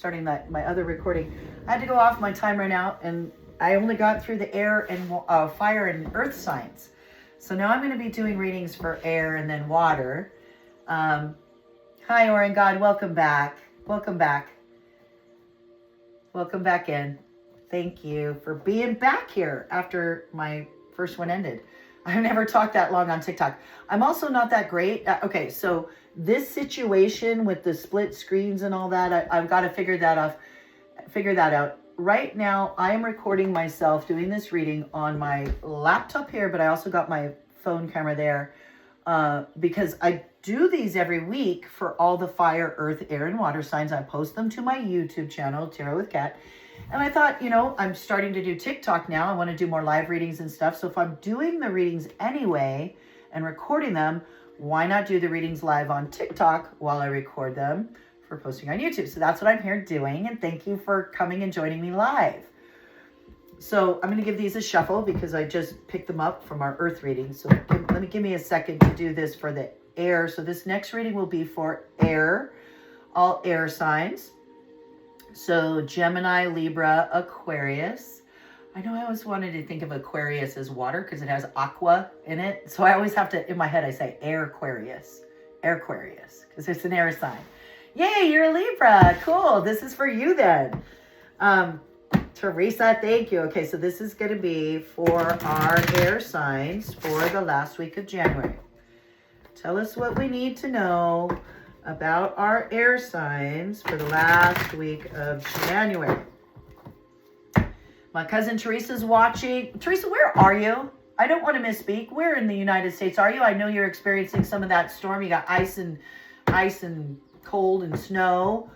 starting my other recording. I had to go off, my time ran out, and I only got through the air and fire and earth signs. So now I'm going to be doing readings for air and then water. Hi, Oren God, welcome back. Welcome back. Welcome back in. Thank you for being back here after my first one ended. I've never talked that long on TikTok. I'm also not that great. Okay, so this situation with the split screens and all that, I've got to figure that out. Right now, I am recording myself doing this reading on my laptop here, but I also got my phone camera there because I do these every week for all the fire, earth, air, and water signs. I post them to my YouTube channel, Tarot with Kat. And I thought, I'm starting to do TikTok now. I want to do more live readings and stuff. So if I'm doing the readings anyway and recording them, why not do the readings live on TikTok while I record them for posting on YouTube? So that's what I'm here doing. And thank you for coming and joining me live. So I'm going to give these a shuffle because I just picked them up from our earth reading. So give me a second to do this for the air. So this next reading will be for air, all air signs. So Gemini, Libra, Aquarius. I know I always wanted to think of Aquarius as water because it has aqua in it. So I always have to, in my head, I say air Aquarius, because it's an air sign. Yay, you're a Libra. Cool. This is for you then. Teresa, thank you. Okay, so this is going to be for our air signs for the last week of January. Tell us what we need to know about our air signs for the last week of January. My cousin Teresa's watching. Teresa, where are you? I don't want to misspeak. Where in the United States are you? I know you're experiencing some of that storm. You got ice and cold and snow,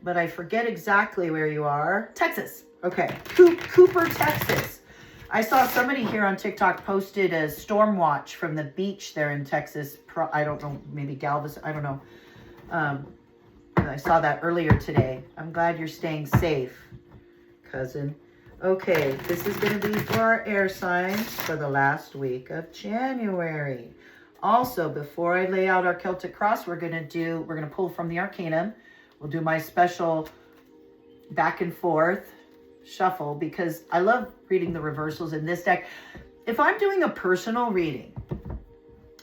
but I forget exactly where you are. Texas. Okay. Cooper, Texas. I saw somebody here on TikTok posted a storm watch from the beach there in Texas. I don't know, maybe Galveston. I don't know. I saw that earlier today. I'm glad you're staying safe, cousin. Okay, this is going to be for our air signs for the last week of January. Also, before I lay out our Celtic cross, we're going to pull from the Arcana. We'll do my special back and forth shuffle because I love reading the reversals in this deck. If I'm doing a personal reading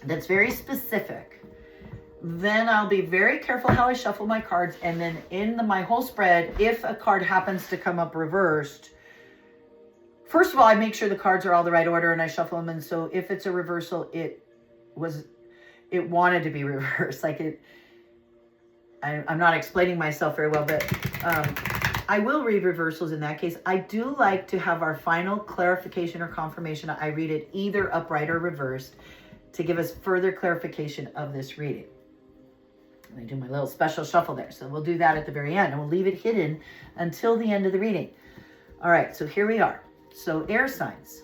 that's very specific, then I'll be very careful how I shuffle my cards. And then in my whole spread, if a card happens to come up reversed, first of all, I make sure the cards are all the right order and I shuffle them. And so if it's a reversal, it wanted to be reversed. I'm not explaining myself very well, but I will read reversals in that case. I do like to have our final clarification or confirmation. I read it either upright or reversed to give us further clarification of this reading. I do my little special shuffle there. So we'll do that at the very end and we'll leave it hidden until the end of the reading. All right, so here we are. So air signs.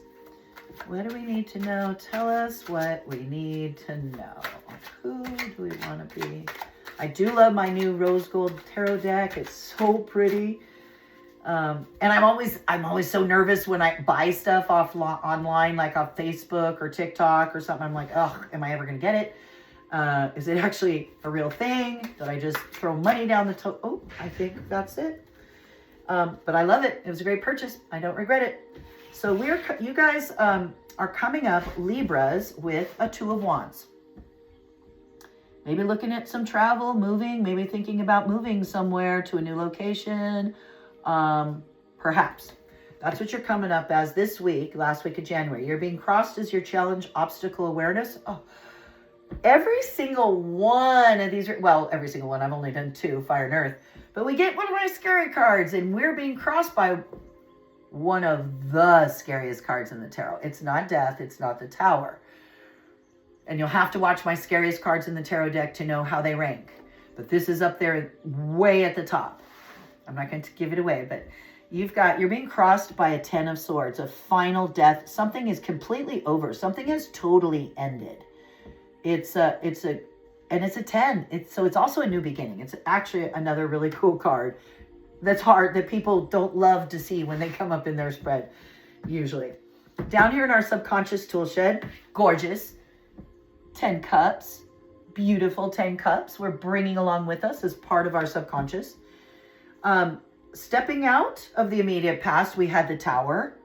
What do we need to know? Tell us what we need to know. Who do we want to be? I do love my new rose gold tarot deck. It's so pretty. And I'm always so nervous when I buy stuff online, like off Facebook or TikTok or something. I'm like, oh, am I ever going to get it? Is it actually a real thing? Did I just throw money down the toilet? Oh, I think that's it. But I love it. It was a great purchase. I don't regret it. So you guys are coming up Libras with a Two of Wands. Maybe looking at some travel, moving, maybe thinking about moving somewhere to a new location. Perhaps. That's what you're coming up as this week, last week of January. You're being crossed as your challenge, obstacle awareness. Oh, every single one of these, well, every single one. I've only done 2, fire and earth. But we get one of my scary cards, and we're being crossed by one of the scariest cards in the tarot. It's not death. It's not the Tower. And you'll have to watch my scariest cards in the tarot deck to know how they rank. But this is up there way at the top. I'm not going to give it away, but you're being crossed by a 10 of Swords, a final death. Something is completely over. Something has totally ended. It's a 10. So it's also a new beginning. It's actually another really cool card that's hard, that people don't love to see when they come up in their spread, usually. Down here in our subconscious tool shed, gorgeous. 10 cups, beautiful 10 cups we're bringing along with us as part of our subconscious. Stepping out of the immediate past, we had the Tower.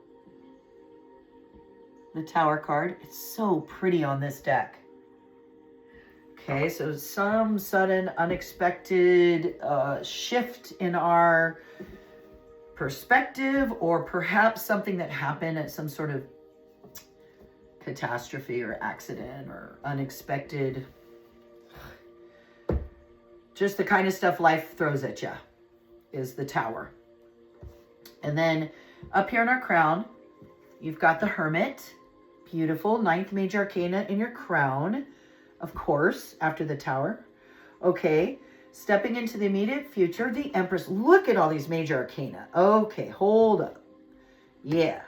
The Tower card. It's so pretty on this deck. Okay, so some sudden unexpected shift in our perspective, or perhaps something that happened at some sort of catastrophe or accident or unexpected. Just the kind of stuff life throws at you is the Tower. And then up here in our crown, you've got the Hermit. Beautiful. 9th major arcana in your crown. Of course, after the Tower. Okay. Stepping into the immediate future, the Empress. Look at all these major arcana. Okay, hold up. Yeah.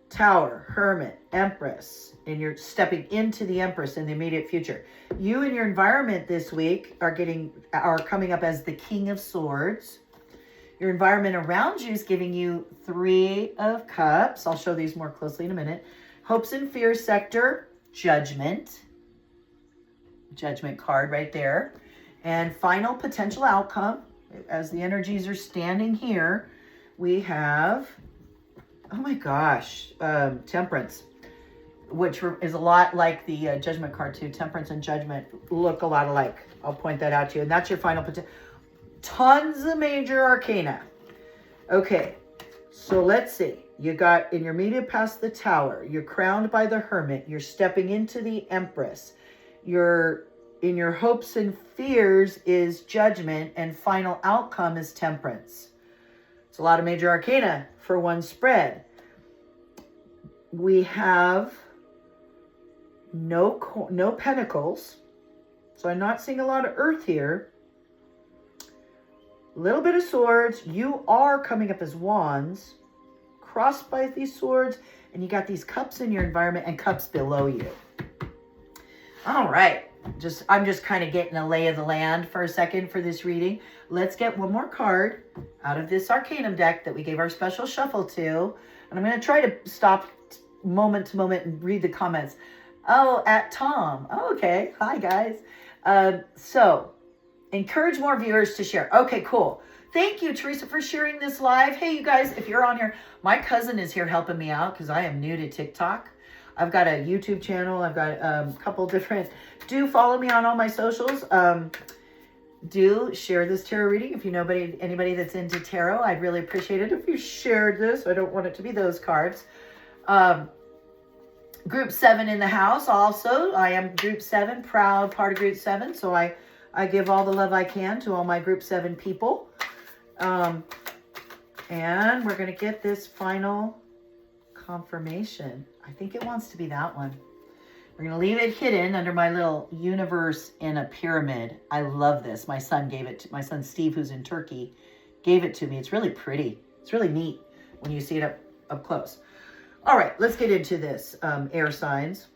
Tower, Hermit, Empress. And you're stepping into the Empress in the immediate future. You and your environment this week are coming up as the King of Swords. Your environment around you is giving you 3 of Cups. I'll show these more closely in a minute. Hopes and fears sector, Judgment. Judgment card right there. And final potential outcome, as the energies are standing here, we have, oh my gosh, Temperance, which is a lot like the Judgment card too. Temperance and Judgment look a lot alike. I'll point that out to you. And that's your final potential. Tons of major arcana. Okay, so let's see. You got in your immediate past the Tower. You're crowned by the Hermit. You're stepping into the Empress. You're in your hopes and fears is Judgment, and final outcome is Temperance. It's a lot of major arcana for one spread. We have no pentacles, so I'm not seeing a lot of earth here. A little bit of swords. You are coming up as wands, crossed by these swords, and you got these cups in your environment and cups below you. All right. I'm just kind of getting a lay of the land for a second for this reading. Let's get one more card out of this Arcanum deck that we gave our special shuffle to. And I'm going to try to stop moment to moment and read the comments. Oh, at Tom. Oh, okay. Hi, guys. So, encourage more viewers to share. Okay, cool. Thank you, Teresa, for sharing this live. Hey, you guys, if you're on here, my cousin is here helping me out because I am new to TikTok. I've got a YouTube channel. I've got a couple different. Do follow me on all my socials. Do share this tarot reading. If you know anybody that's into tarot, I'd really appreciate it if you shared this. I don't want it to be those cards. Group 7 in the house also. I am Group 7, proud part of Group 7. So I give all the love I can to all my Group 7 people. And we're going to get this final confirmation. I think it wants to be that one. We're going to leave it hidden under my little universe in a pyramid. I love this. My son Steve, who's in Turkey, gave it to me. It's really pretty. It's really neat when you see it up close. All right, let's get into this. Air signs.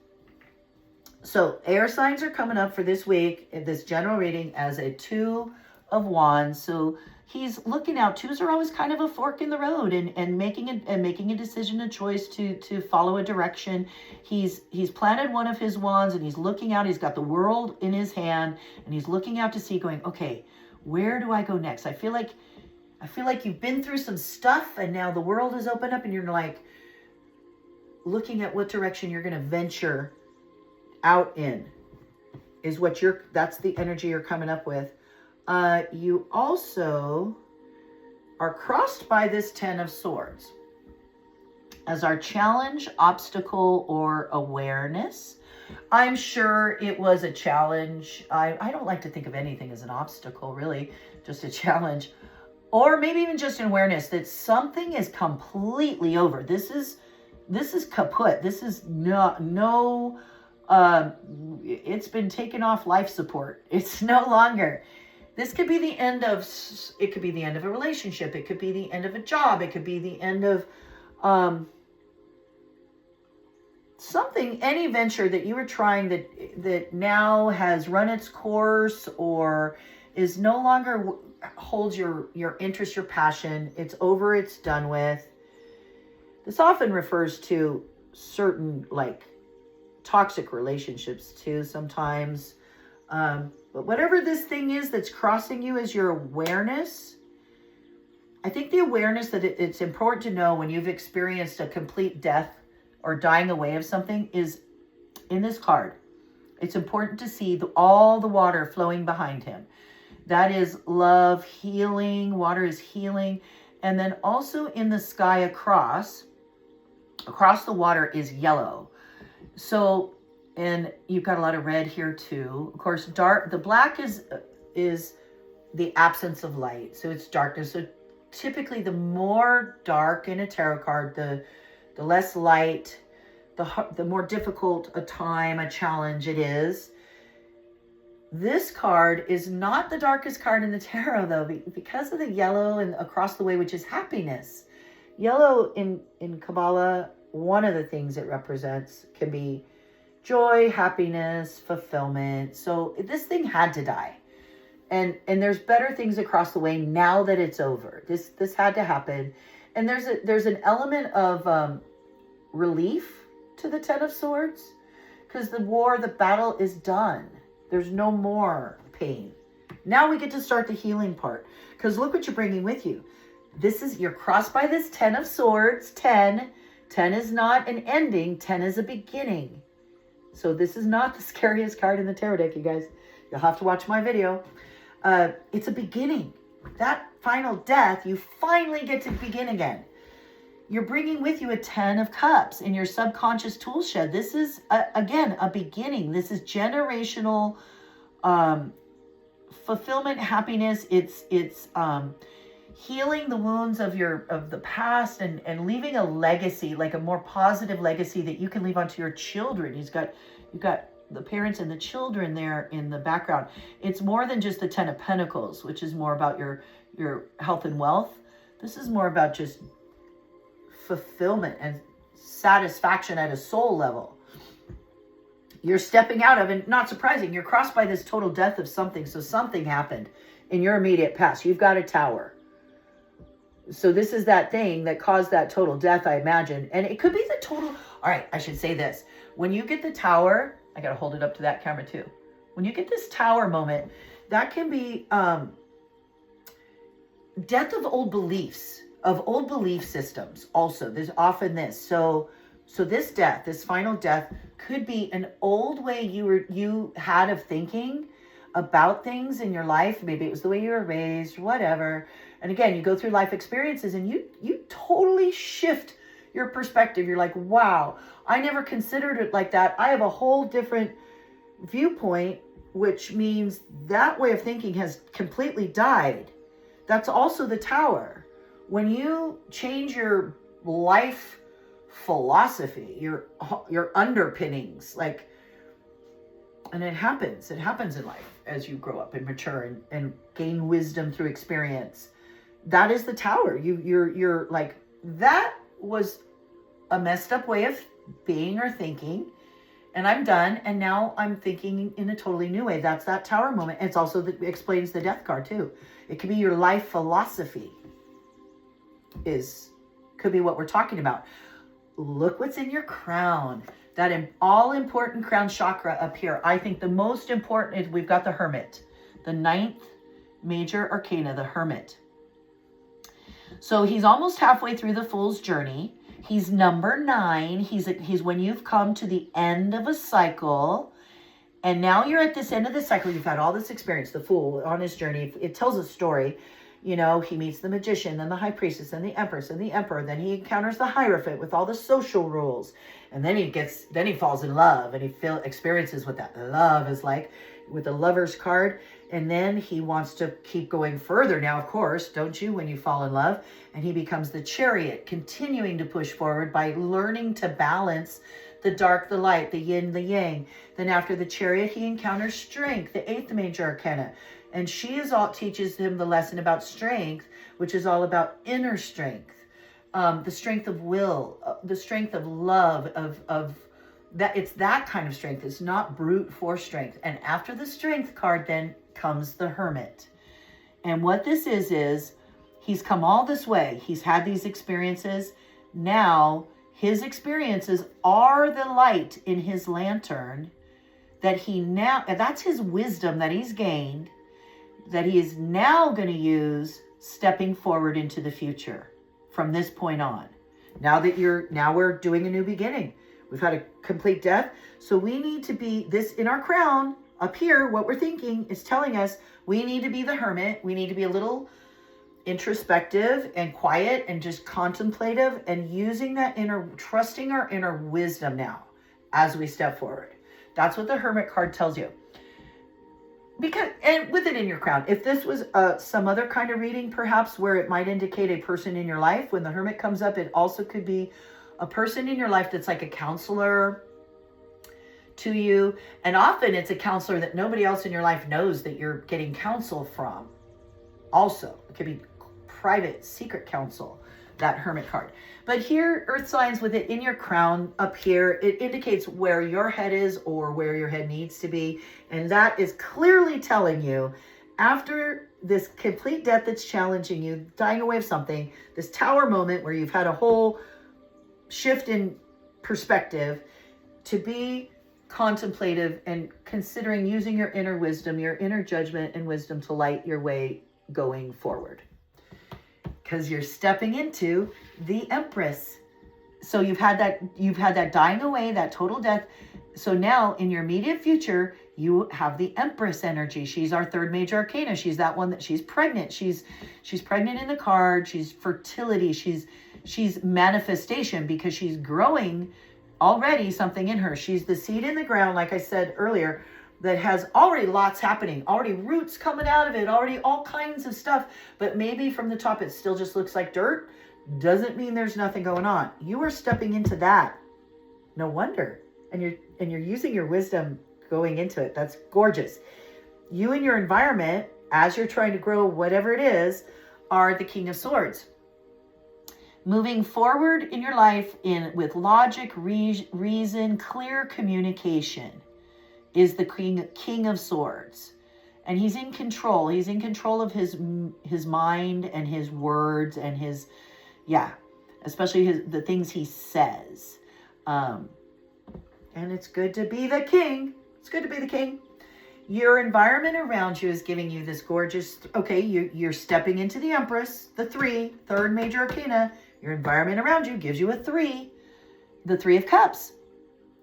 So air signs are coming up for this week in this general reading as a 2 of Wands. So he's looking out. 2s are always kind of a fork in the road and making a decision, a choice to follow a direction. He's planted one of his wands and he's looking out. He's got the world in his hand and he's looking out to sea going, okay, where do I go next? I feel like you've been through some stuff and now the world is opened up and you're like looking at what direction you're going to venture out in is what that's the energy you're coming up with. You also are crossed by this 10 of Swords as our challenge, obstacle, or awareness. I'm sure it was a challenge. I don't like to think of anything as an obstacle, really, just a challenge. Or maybe even just an awareness that something is completely over. This is kaput. This is it's been taken off life support. It's no longer. This could be the end of, it could be the end of a relationship. It could be the end of a job. It could be the end of something, any venture that you were trying that now has run its course or is no longer holds your interest, your passion. It's over, it's done with. This often refers to certain like toxic relationships too sometimes. But whatever this thing is that's crossing you as your awareness, I think the awareness that it's important to know when you've experienced a complete death or dying away of something is in this card. It's important to see all the water flowing behind him. That is love, healing. Water is healing. And then also in the sky across the water is yellow. So, and you've got a lot of red here too. Of course, the black is the absence of light. So it's darkness. So typically the more dark in a tarot card, the less light, the more difficult a time, a challenge it is. This card is not the darkest card in the tarot, though, because of the yellow and across the way, which is happiness. Yellow in Kabbalah, one of the things it represents can be joy, happiness, fulfillment. So this thing had to die. And there's better things across the way now that it's over. This had to happen. And there's an element of relief to the Ten of Swords, because the battle is done. There's no more pain. Now we get to start the healing part, because look what you're bringing with you. You're crossed by this 10 of Swords. 10 is not an ending. 10 is a beginning. So this is not the scariest card in the tarot deck, you guys. You'll have to watch my video. It's a beginning. That final death, you finally get to begin again. You're bringing with you a 10 of Cups in your subconscious tool shed. This is, again, a beginning. This is generational fulfillment, happiness. It's healing the wounds of the past and leaving a legacy, like a more positive legacy that you can leave onto your children. You've got the parents and the children there in the background. It's more than just the 10 of Pentacles, which is more about your health and wealth. This is more about just fulfillment and satisfaction at a soul level. You're stepping out of, and not surprising, you're crossed by this total death of something. So something happened in your immediate past. You've got a tower. So this is that thing that caused that total death, I imagine. And it could be the total, all right, I should say this. When you get the tower, I got to hold it up to that camera too. When you get this tower moment, that can be death of old beliefs, of old belief systems. Also, there's often this. So this death, this final death, could be an old way you had of thinking about things in your life. Maybe it was the way you were raised, whatever. And again, you go through life experiences and you totally shift your perspective. You're like, wow, I never considered it like that. I have a whole different viewpoint, which means that way of thinking has completely died. That's also the tower. When you change your life philosophy, your underpinnings, like, and it happens in life as you grow up and mature and gain wisdom through experience. That is the tower. You're like, that was a messed up way of being or thinking, and I'm done, and now I'm thinking in a totally new way. That's that tower moment. It's also explains the death card too. It could be your life philosophy could be what we're talking about. Look what's in your crown. That all important crown chakra up here. I think the most important is we've got the Hermit, the 9th major arcana, the Hermit. So he's almost halfway through the Fool's journey. He's number 9. He's when you've come to the end of a cycle. And now you're at this end of the cycle. You've had all this experience, the Fool on his journey. It tells a story. You know, he meets the magician, then the high priestess, then the empress, and the emperor. Then he encounters the Hierophant with all the social rules. And then he falls in love, and he experiences what that love is like with the Lover's card. And then he wants to keep going further now, of course, don't you, when you fall in love? And he becomes the Chariot, continuing to push forward by learning to balance the dark, the light, the yin, the yang. Then after the Chariot, he encounters strength, the 8th major arcana. And she teaches him the lesson about strength, which is all about inner strength, the strength of will, the strength of love, of that. It's that kind of strength. It's not brute force strength. And after the strength card, then comes the Hermit. And what this is he's come all this way. He's had these experiences. Now his experiences are the light in his lantern and that's his wisdom that he's gained, that he is now going to use stepping forward into the future from this point on. Now we're doing a new beginning. We've had a complete death. So we need to be this in our crown up here. What we're thinking is telling us we need to be the hermit. We need to be a little introspective and quiet and just contemplative and using that trusting our inner wisdom now as we step forward. That's what the Hermit card tells you. Because, and with it in your crown, if this was some other kind of reading, perhaps where it might indicate a person in your life, when the Hermit comes up, it also could be a person in your life that's like a counselor to you. And often it's a counselor that nobody else in your life knows that you're getting counsel from. Also, it could be private, secret counsel, that Hermit card. But here, earth signs with it in your crown up here, it indicates where your head is or where your head needs to be. And that is clearly telling you, after this complete death that's challenging you, dying away of something, this tower moment where you've had a whole shift in perspective, to be contemplative and considering using your inner wisdom, your inner judgment and wisdom to light your way going forward. Because you're stepping into the Empress. So you've had that dying away, that total death. So now in your immediate future, you have the Empress energy. She's our third major arcana. She's that one that she's pregnant. She's pregnant in the card. She's fertility. She's manifestation, because she's growing already something in her. She's the seed in the ground, like I said earlier, that has already lots happening, already roots coming out of it, already all kinds of stuff. But maybe from the top, it still just looks like dirt. Doesn't mean there's nothing going on. You are stepping into that. No wonder. And you're using your wisdom going into it. That's gorgeous. You and your environment, as you're trying to grow whatever it is, are the King of Swords. Moving forward in your life with logic, reason, clear communication is the King of Swords. And he's in control. He's in control of his mind and his words and especially the things he says. And it's good to be the king. It's good to be the king. Your environment around you is giving you this gorgeous, you're stepping into the Empress, the third major arcana. Your environment around you gives you a 3, the 3 of Cups.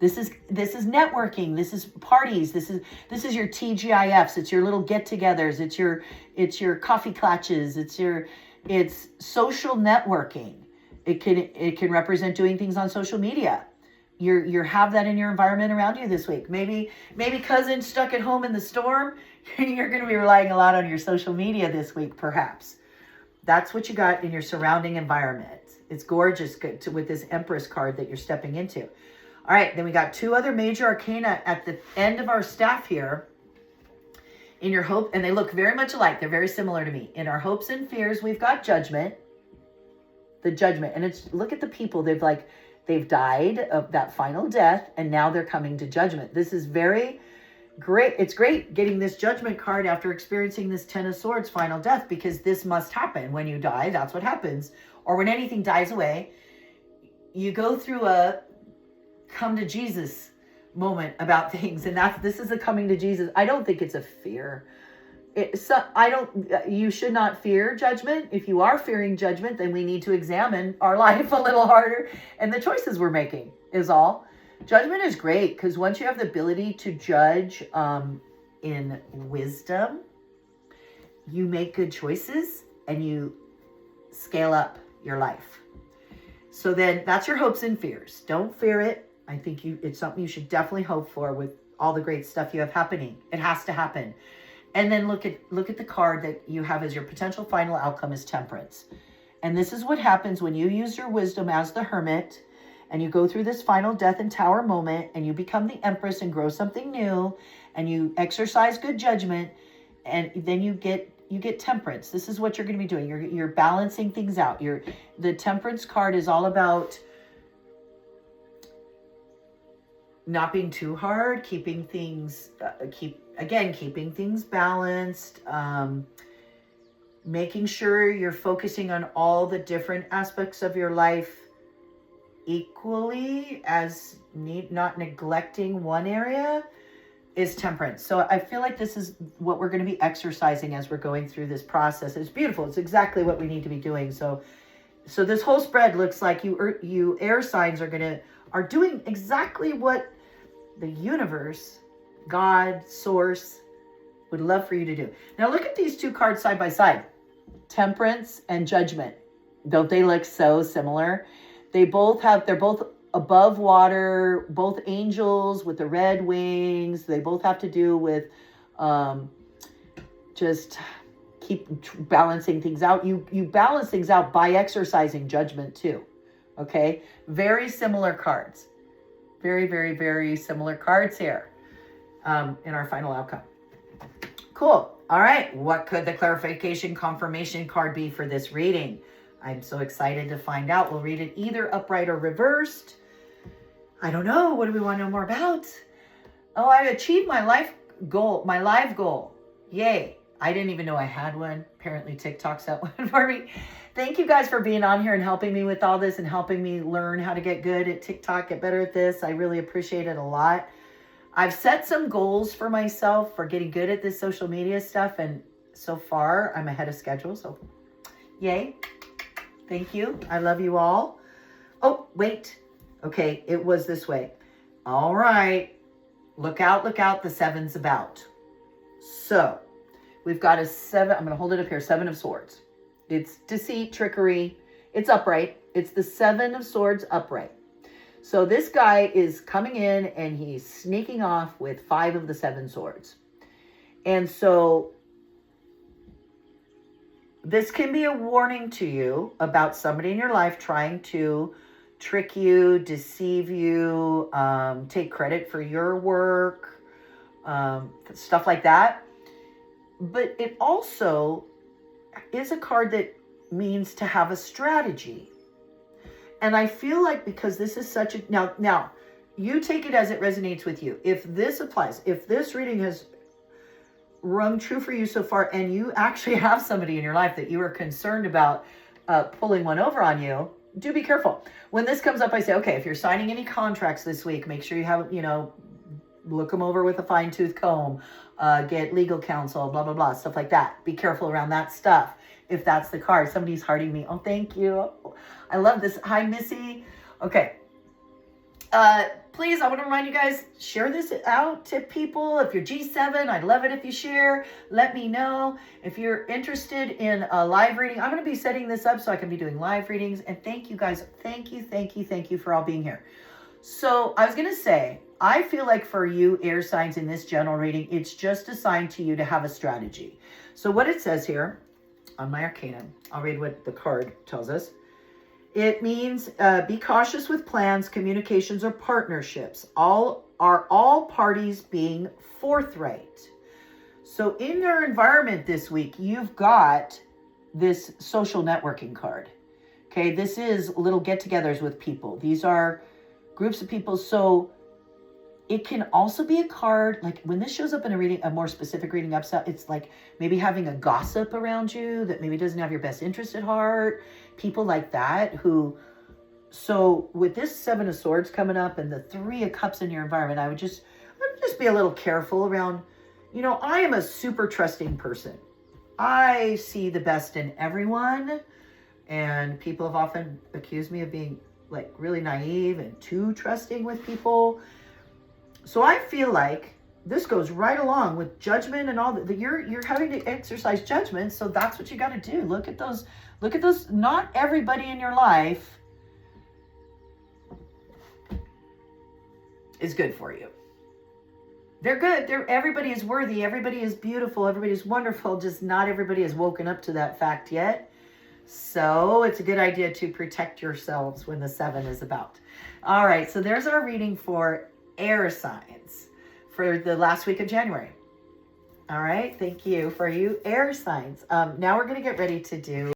This is networking. This is parties. This is your TGIFs. It's your little get-togethers. It's your coffee clutches. It's social networking. It can represent doing things on social media. You have that in your environment around you this week. Maybe cousin stuck at home in the storm. You're going to be relying a lot on your social media this week, perhaps. That's what you got in your surrounding environment. It's gorgeous with this Empress card that you're stepping into. All right, then we got 2 other major arcana at the end of our staff here. In your hope, and they look very much alike. They're very similar to me. In our hopes and fears, we've got judgment. The judgment. And look at the people. They've died of that final death, and now they're coming to judgment. This is very great. It's great getting this judgment card after experiencing this 10 of Swords final death, because this must happen. When you die, that's what happens. Or when anything dies away, you go through a come to Jesus moment about things. And this is a coming to Jesus. I don't think it's a fear. You should not fear judgment. If you are fearing judgment, then we need to examine our life a little harder and the choices we're making is all. Judgment is great, because once you have the ability to judge in wisdom, you make good choices and you scale up your life. So then that's your hopes and fears. Don't fear it. I think it's something you should definitely hope for with all the great stuff you have happening. It has to happen. And then look at the card that you have as your potential final outcome is Temperance. And this is what happens when you use your wisdom as the Hermit and you go through this final death and tower moment and you become the Empress and grow something new and you exercise good judgment, and then you get Temperance. This is what you're going to be doing. You're balancing things out. The Temperance card is all about not being too hard, keeping things balanced, making sure you're focusing on all the different aspects of your life equally, not neglecting one area. is temperance. So I feel like this is what we're going to be exercising as we're going through this process. It's beautiful. It's exactly what we need to be doing. So this whole spread looks like you air signs are doing exactly what the universe, God, source would love for you to do. Now look at these two cards side by side. Temperance and Judgment. Don't they look so similar? They're both above water, both angels with the red wings. They both have to do with just keep balancing things out. You balance things out by exercising judgment too. Okay? Very similar cards. Very, very, very similar cards here in our final outcome. Cool. All right. What could the clarification confirmation card be for this reading? I'm so excited to find out. We'll read it either upright or reversed. I don't know. What do we want to know more about? Oh, I achieved my life goal, my live goal. Yay. I didn't even know I had one. Apparently TikTok set one for me. Thank you guys for being on here and helping me with all this and helping me learn how to get good at TikTok, get better at this. I really appreciate it a lot. I've set some goals for myself for getting good at this social media stuff. And so far I'm ahead of schedule. So yay. Thank you. I love you all. Oh, wait. Okay. It was this way. All right. Look out. Look out. The 7's about. So we've got a 7. I'm going to hold it up here. 7 of Swords. It's deceit, trickery. It's upright. It's the 7 of Swords upright. So this guy is coming in and he's sneaking off with 5 of the 7 swords. And so this can be a warning to you about somebody in your life trying to trick you, deceive you, take credit for your work, stuff like that. But it also is a card that means to have a strategy. And I feel like because this is such a... Now, you take it as it resonates with you. If this applies, if this reading has rung true for you so far, and you actually have somebody in your life that you are concerned about pulling one over on you, do be careful. When this comes up, I say, okay, if you're signing any contracts this week, make sure you have, look them over with a fine-tooth comb, get legal counsel, blah, blah, blah, stuff like that. Be careful around that stuff. If that's the card, somebody's hearting me. Oh, thank you. I love this. Hi, Missy. Okay. Please, I want to remind you guys, share this out to people. If you're G7, I'd love it if you share. Let me know. If you're interested in a live reading, I'm going to be setting this up so I can be doing live readings. And thank you guys. Thank you for all being here. So I was going to say, I feel like for you air signs in this general reading, it's just assigned to you to have a strategy. So what it says here on my Arcana, I'll read what the card tells us. It means be cautious with plans, communications, or partnerships. All parties being forthright. So in your environment this week, you've got this social networking card. Okay, this is little get-togethers with people. These are groups of people. So it can also be a card, like when this shows up in a reading, a more specific reading upside, it's like maybe having a gossip around you that maybe doesn't have your best interest at heart. People like that who, so with this 7 of Swords coming up and the 3 of Cups in your environment, I would just be a little careful around, I am a super trusting person. I see the best in everyone. And people have often accused me of being like really naive and too trusting with people. So I feel like this goes right along with judgment and all that. You're having to exercise judgment. So that's what you got to do. Look at those. Not everybody in your life is good for you. They're good. Everybody is worthy. Everybody is beautiful. Everybody is wonderful. Just not everybody has woken up to that fact yet. So it's a good idea to protect yourselves when the 7 is about. All right. So there's our reading for air signs for the last week of January. All right. Thank you for you air signs. Now we're going to get ready to do